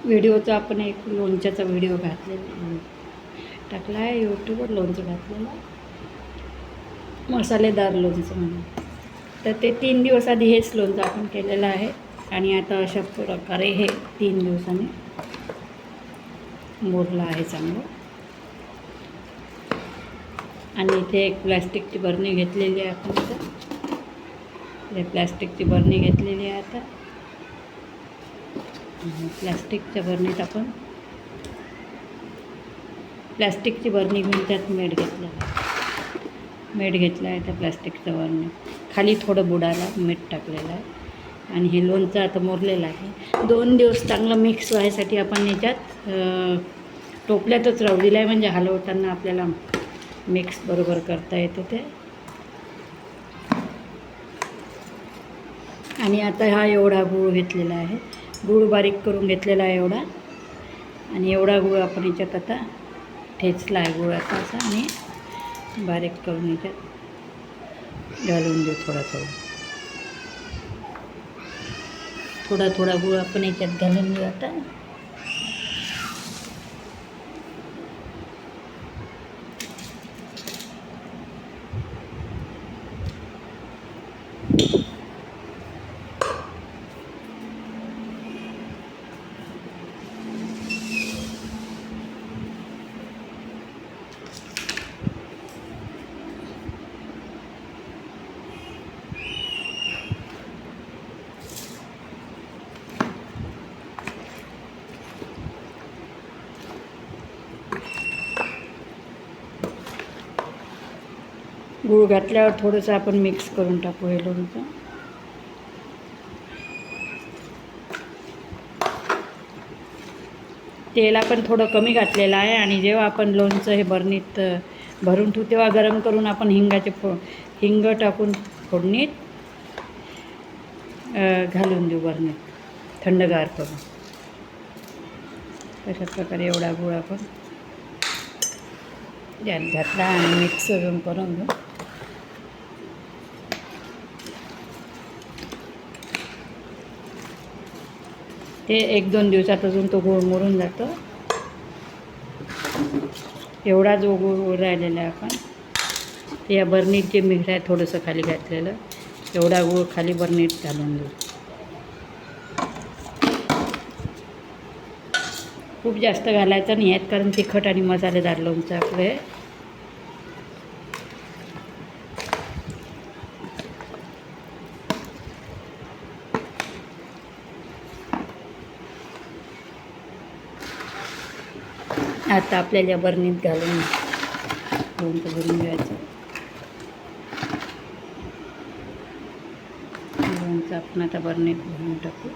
व्हिडिओचा आपण एक लोणच्याचा व्हिडिओ घातलेला टाकला आहे यूट्यूबवर, लोणचं घातलेलं मसालेदार लोणचं म्हणून. तर ते 3 दिवस आधी हेच लोणचं आपण केलेलं आहे आणि आता अशा प्रकारे हे 3 दिवसांनी मोडलं आहे चांगलं. आणि इथे एक प्लॅस्टिकची बरणी घेतलेली आहे आपण. इथं प्लॅस्टिकची बरणी घेतलेली आहे. आता प्लॅस्टिकच्या बरणीत आपण प्लॅस्टिकची बरणी घेऊन त्यात मीठ घेतलं आहे. त्या प्लॅस्टिकच्या बरणी खाली थोडं बुडाला मीठ टाकलेलं आहे. आणि हे लोणचं आता मोरलेलं आहे. 2 दिवस चांगलं मिक्स व्हायसाठी आपण याच्यात टोपल्यातच राहू दिलं आहे, म्हणजे हलवताना आपल्याला मिक्स बरोबर करता येते ते. आणि आता हा एवढा गूळ घेतलेला आहे, गूळ बारीक करून घेतलेला आहे एवढा. आणि एवढा गूळ आपण याच्यात आता ठेचला आहे गुळाचा असा, आणि बारीक करून याच्यात घालून देऊ. थोडा गूळ आपण याच्यात घालून देऊ आता. गूळ घातल्यावर थोडंसं आपण मिक्स करून टाकू हे लोणचं. तेल आपण थोडं कमी घातलेलं आहे. आणि जेव्हा आपण लोणचं हे बरणीत भरून ठेवू तेव्हा गरम करून आपण हिंग टाकून फोडणीत घालून देऊ बरणीत, थंडगार करून. अशा प्रकारे एवढा गूळ आपण यात घातला आणि मिक्स करून घेऊ. ते 1-2 दिवसात अजून तो गूळ मुरून जातो. एवढा जो गूळ राहिलेला आहे आपण ते या बरणीत जे मीठ आहे थोडंसं खाली घातलेलं, एवढा गूळ खाली बरणीत घालून देऊ. खूप जास्त घालायचं नाही आहेत, कारण तिखट आणि मसालेदार लोणचं आपलं. आता आपल्याला या बरणीत घालून लोणचं भरून घ्यायचं. लोणचं आपण आता बरणीत भरून टाकू.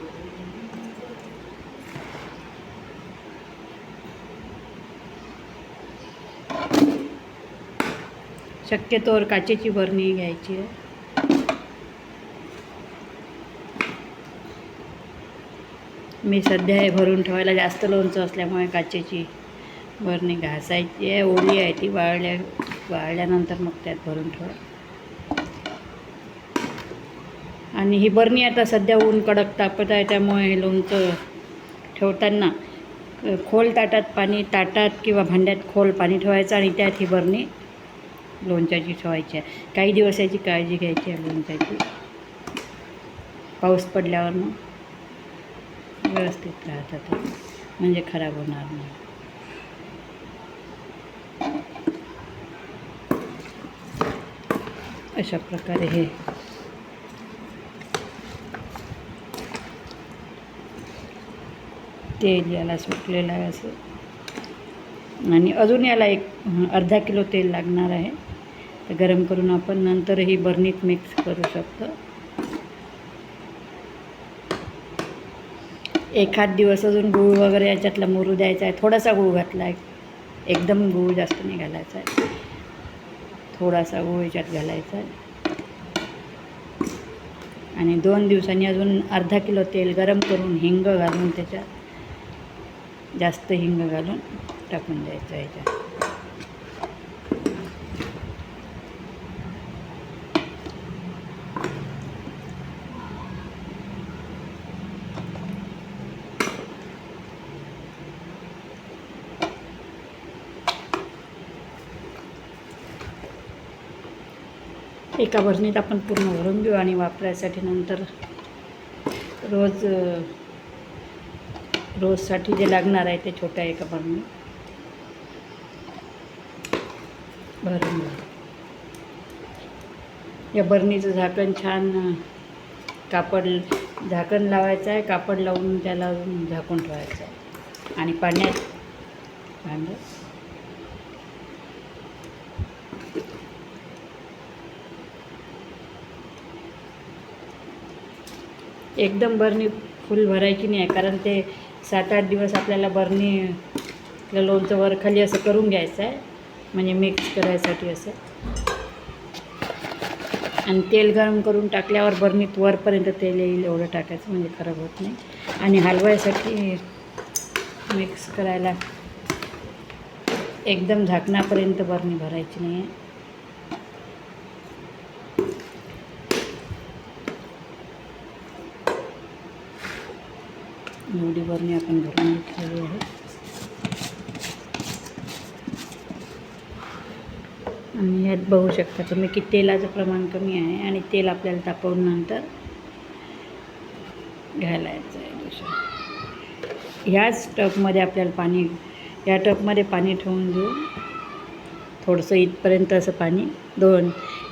शक्यतोवर काचेची बरणी घ्यायची आहे. मी सध्या हे भरून ठेवायला जास्त लोणचं असल्यामुळे काचेची बरणी घासायची आहे. ओली आहे ती, वाळल्यानंतर मग त्यात भरून ठेवा. आणि ही बरणी आता सध्या ऊन कडक तापत आहे, त्यामुळे हे लोणचं ठेवताना खोल ताटात किंवा भांड्यात खोल पाणी ठेवायचं आणि त्यात ही बरणी लोणच्याची ठेवायची आहे. काही दिवस याची काळजी घ्यायची आहे लोणच्याची. पाऊस पडल्यावर मग व्यवस्थित राहतात, म्हणजे खराब होणार नाही. अशा प्रकारे हे तेल याला सुटलेलं आहे असं. आणि अजून याला एक अर्धा किलो तेल लागणार आहे. तर गरम करून आपण नंतरही बरणीत मिक्स करू शकतो. एखाद दिवस अजून गूळ वगैरे याच्यातला मुरू द्यायचा आहे. थोडासा गूळ घातला आहे, एकदम गूळ जास्त नाही घालायचा आहे. थोडासा गूळ याच्यात घालायचा आहे. आणि 2 दिवसांनी अजून अर्धा किलो तेल गरम करून हिंग घालून, त्याच्यात जास्त हिंग घालून टाकून द्यायचं याच्यात. एका भरणीत आपण पूर्ण भरून घेऊ आणि वापरायसाठी नंतर रोजसाठी जे लागणार आहे ते छोट्या एका भरणीत भरून घेऊ. या बरणीचं झाकण छान झाकण लावायचं आहे, कापड लावून त्याला झाकून ठेवायचं आहे आणि पाण्यात भांडं एकदम बरणी फुल भरायची नाही आहे, कारण ते 7-8 दिवस आपल्याला बरणीला लोणचं वर खाली असं करून घ्यायचं आहे, म्हणजे मिक्स करायसाठी असं. आणि तेल गरम करून टाकल्यावर बरणीत वरपर्यंत तेल येईल एवढं टाकायचं, म्हणजे खराब होत नाही. आणि हलवायसाठी मिक्स करायला एकदम झाकणापर्यंत बरणी भरायची नाही आहे. एवढी बरणी आपण भरून घेतलेली आहे. आणि ह्यात बघू शकता तुम्ही की तेलाचं प्रमाण कमी आहे आणि तेल आपल्याला तापवून नंतर घालायचं आहे. ह्याच टबमध्ये आपल्याला या टबमध्ये पाणी ठेवून घेऊ. थोडंसं इथपर्यंत असं पाणी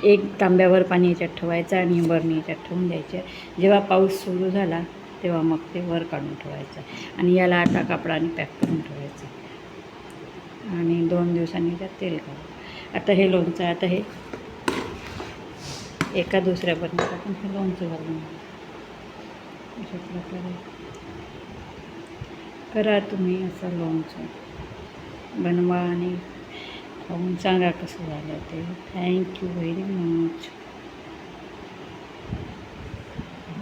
1 तांब्यावर पाणी याच्यात ठेवायचं आणि बरणी याच्यात ठेवून द्यायचे. जेव्हा पाऊस सुरू झाला तेव्हा मग ते वर काढून ठेवायचं आणि याला आता कापडाने पॅक करून ठेवायचं आणि 2 दिवसांनी त्यात तेल काढू. आता हे लोणचं आता हे एका दुसऱ्या बरणीत आपण हे लोणचं घालून अशा प्रकारे करा तुम्ही असं लोणचं बनवा आणि खाऊन सांगा कसं झालं ते. Thank you very much.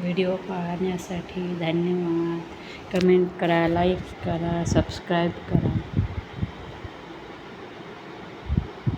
व्हिडिओ पाहण्यासाठी धन्यवाद. कमेंट करा, लाईक करा, सबस्क्राईब करा.